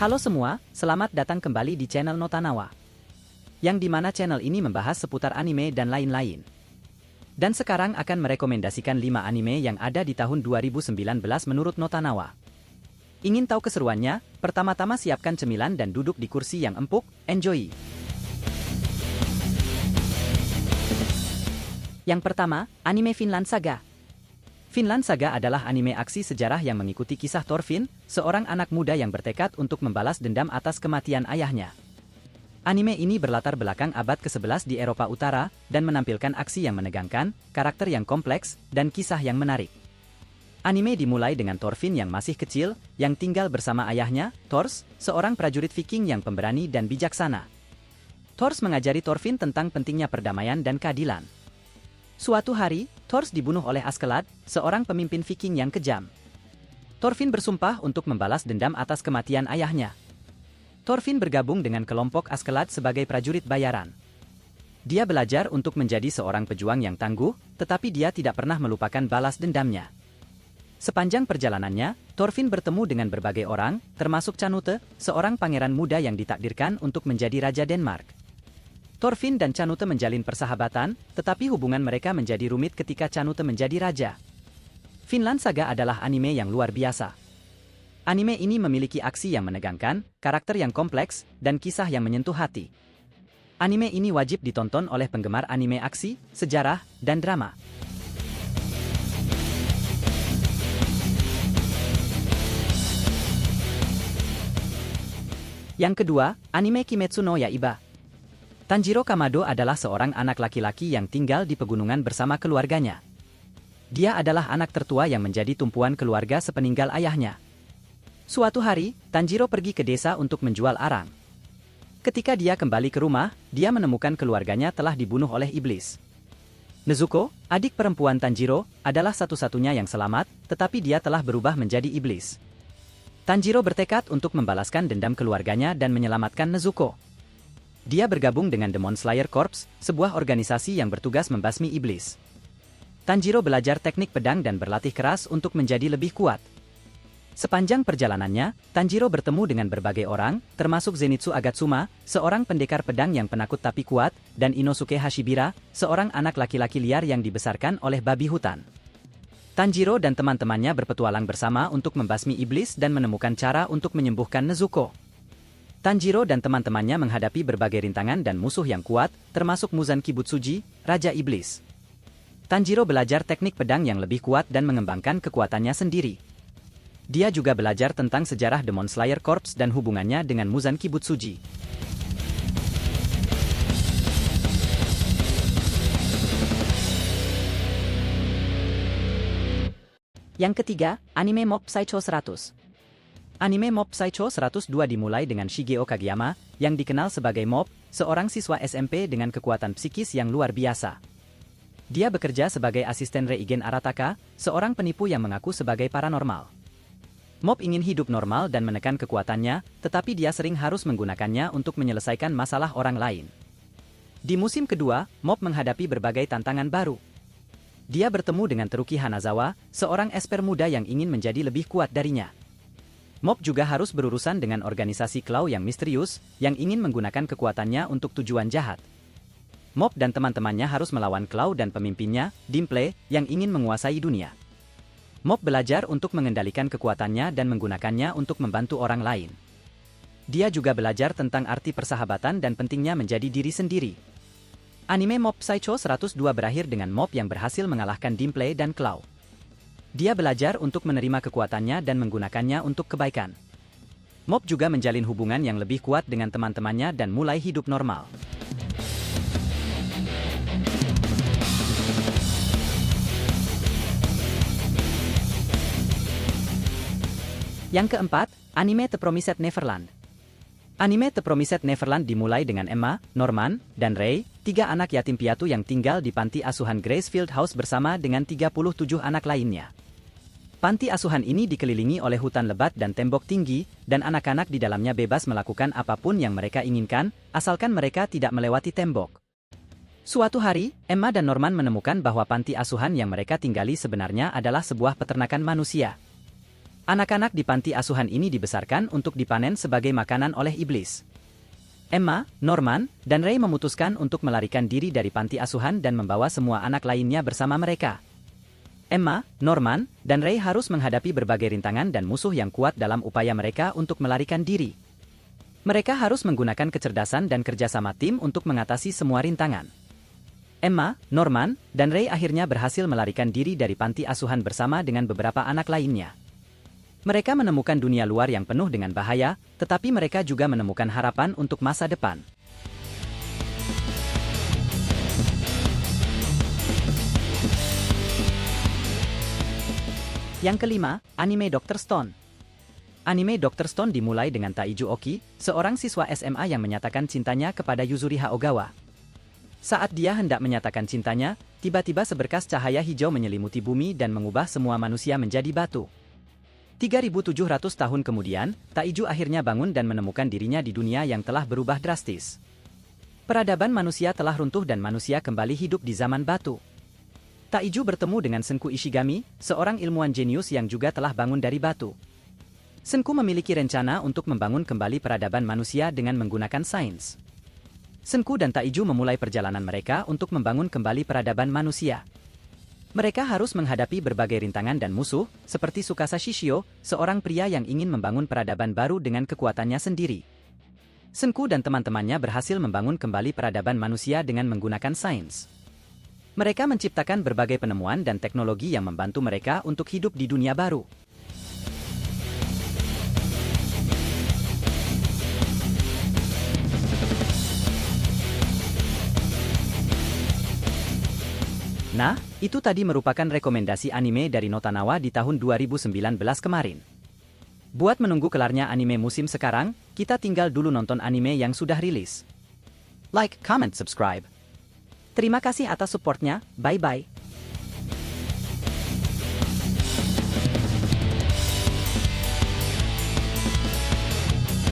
Halo semua, selamat datang kembali di channel Notanawa. Yang dimana channel ini membahas seputar anime dan lain-lain. Dan sekarang akan merekomendasikan 5 anime yang ada di tahun 2019 menurut Notanawa. Ingin tahu keseruannya? Pertama-tama siapkan cemilan dan duduk di kursi yang empuk, enjoy! Yang pertama, anime Vinland Saga. Vinland Saga adalah anime aksi sejarah yang mengikuti kisah Thorfinn, seorang anak muda yang bertekad untuk membalas dendam atas kematian ayahnya. Anime ini berlatar belakang abad ke-11 di Eropa Utara, dan menampilkan aksi yang menegangkan, karakter yang kompleks, dan kisah yang menarik. Anime dimulai dengan Thorfinn yang masih kecil, yang tinggal bersama ayahnya, Thors, seorang prajurit Viking yang pemberani dan bijaksana. Thors mengajari Thorfinn tentang pentingnya perdamaian dan keadilan. Suatu hari, Thors dibunuh oleh Askeladd, seorang pemimpin Viking yang kejam. Thorfinn bersumpah untuk membalas dendam atas kematian ayahnya. Thorfinn bergabung dengan kelompok Askeladd sebagai prajurit bayaran. Dia belajar untuk menjadi seorang pejuang yang tangguh, tetapi dia tidak pernah melupakan balas dendamnya. Sepanjang perjalanannya, Thorfinn bertemu dengan berbagai orang, termasuk Canute, seorang pangeran muda yang ditakdirkan untuk menjadi Raja Denmark. Thorfinn dan Canute menjalin persahabatan, tetapi hubungan mereka menjadi rumit ketika Canute menjadi raja. Vinland Saga adalah anime yang luar biasa. Anime ini memiliki aksi yang menegangkan, karakter yang kompleks, dan kisah yang menyentuh hati. Anime ini wajib ditonton oleh penggemar anime aksi, sejarah, dan drama. Yang kedua, anime Kimetsu no Yaiba. Tanjiro Kamado adalah seorang anak laki-laki yang tinggal di pegunungan bersama keluarganya. Dia adalah anak tertua yang menjadi tumpuan keluarga sepeninggal ayahnya. Suatu hari, Tanjiro pergi ke desa untuk menjual arang. Ketika dia kembali ke rumah, dia menemukan keluarganya telah dibunuh oleh iblis. Nezuko, adik perempuan Tanjiro, adalah satu-satunya yang selamat, tetapi dia telah berubah menjadi iblis. Tanjiro bertekad untuk membalaskan dendam keluarganya dan menyelamatkan Nezuko. Dia bergabung dengan Demon Slayer Corps, sebuah organisasi yang bertugas membasmi iblis. Tanjiro belajar teknik pedang dan berlatih keras untuk menjadi lebih kuat. Sepanjang perjalanannya, Tanjiro bertemu dengan berbagai orang, termasuk Zenitsu Agatsuma, seorang pendekar pedang yang penakut tapi kuat, dan Inosuke Hashibira, seorang anak laki-laki liar yang dibesarkan oleh babi hutan. Tanjiro dan teman-temannya berpetualang bersama untuk membasmi iblis dan menemukan cara untuk menyembuhkan Nezuko. Tanjiro dan teman-temannya menghadapi berbagai rintangan dan musuh yang kuat, termasuk Muzan Kibutsuji, Raja Iblis. Tanjiro belajar teknik pedang yang lebih kuat dan mengembangkan kekuatannya sendiri. Dia juga belajar tentang sejarah Demon Slayer Corps dan hubungannya dengan Muzan Kibutsuji. Yang ketiga, anime Mob Psycho 100. Anime Mob Psycho 102 dimulai dengan Shigeo Kageyama, yang dikenal sebagai Mob, seorang siswa SMP dengan kekuatan psikis yang luar biasa. Dia bekerja sebagai asisten Reigen Arataka, seorang penipu yang mengaku sebagai paranormal. Mob ingin hidup normal dan menekan kekuatannya, tetapi dia sering harus menggunakannya untuk menyelesaikan masalah orang lain. Di musim kedua, Mob menghadapi berbagai tantangan baru. Dia bertemu dengan Teruki Hanazawa, seorang esper muda yang ingin menjadi lebih kuat darinya. Mob juga harus berurusan dengan organisasi Claw yang misterius, yang ingin menggunakan kekuatannya untuk tujuan jahat. Mob dan teman-temannya harus melawan Claw dan pemimpinnya, Dimple, yang ingin menguasai dunia. Mob belajar untuk mengendalikan kekuatannya dan menggunakannya untuk membantu orang lain. Dia juga belajar tentang arti persahabatan dan pentingnya menjadi diri sendiri. Anime Mob Psycho 102 berakhir dengan Mob yang berhasil mengalahkan Dimple dan Claw. Dia belajar untuk menerima kekuatannya dan menggunakannya untuk kebaikan. Mob juga menjalin hubungan yang lebih kuat dengan teman-temannya dan mulai hidup normal. Yang keempat, anime The Promised Neverland. Anime The Promised Neverland dimulai dengan Emma, Norman, dan Ray, 3 anak yatim piatu yang tinggal di panti asuhan Gracefield House bersama dengan 37 anak lainnya. Panti asuhan ini dikelilingi oleh hutan lebat dan tembok tinggi, dan anak-anak di dalamnya bebas melakukan apapun yang mereka inginkan, asalkan mereka tidak melewati tembok. Suatu hari, Emma dan Norman menemukan bahwa panti asuhan yang mereka tinggali sebenarnya adalah sebuah peternakan manusia. Anak-anak di panti asuhan ini dibesarkan untuk dipanen sebagai makanan oleh iblis. Emma, Norman, dan Ray memutuskan untuk melarikan diri dari panti asuhan dan membawa semua anak lainnya bersama mereka. Emma, Norman, dan Ray harus menghadapi berbagai rintangan dan musuh yang kuat dalam upaya mereka untuk melarikan diri. Mereka harus menggunakan kecerdasan dan kerjasama tim untuk mengatasi semua rintangan. Emma, Norman, dan Ray akhirnya berhasil melarikan diri dari panti asuhan bersama dengan beberapa anak lainnya. Mereka menemukan dunia luar yang penuh dengan bahaya, tetapi mereka juga menemukan harapan untuk masa depan. Yang kelima, anime Dr. Stone. Anime Dr. Stone dimulai dengan Taiju Oki, seorang siswa SMA yang menyatakan cintanya kepada Yuzuriha Ogawa. Saat dia hendak menyatakan cintanya, tiba-tiba seberkas cahaya hijau menyelimuti bumi dan mengubah semua manusia menjadi batu. 3.700 tahun kemudian, Taiju akhirnya bangun dan menemukan dirinya di dunia yang telah berubah drastis. Peradaban manusia telah runtuh dan manusia kembali hidup di zaman batu. Taiju bertemu dengan Senku Ishigami, seorang ilmuwan jenius yang juga telah bangun dari batu. Senku memiliki rencana untuk membangun kembali peradaban manusia dengan menggunakan sains. Senku dan Taiju memulai perjalanan mereka untuk membangun kembali peradaban manusia. Mereka harus menghadapi berbagai rintangan dan musuh, seperti Tsukasa Shishio, seorang pria yang ingin membangun peradaban baru dengan kekuatannya sendiri. Senku dan teman-temannya berhasil membangun kembali peradaban manusia dengan menggunakan sains. Mereka menciptakan berbagai penemuan dan teknologi yang membantu mereka untuk hidup di dunia baru. Nah, itu tadi merupakan rekomendasi anime dari Notanawa di tahun 2019 kemarin. Buat menunggu kelarnya anime musim sekarang, kita tinggal dulu nonton anime yang sudah rilis. Like, comment, subscribe. Terima kasih atas supportnya, bye-bye.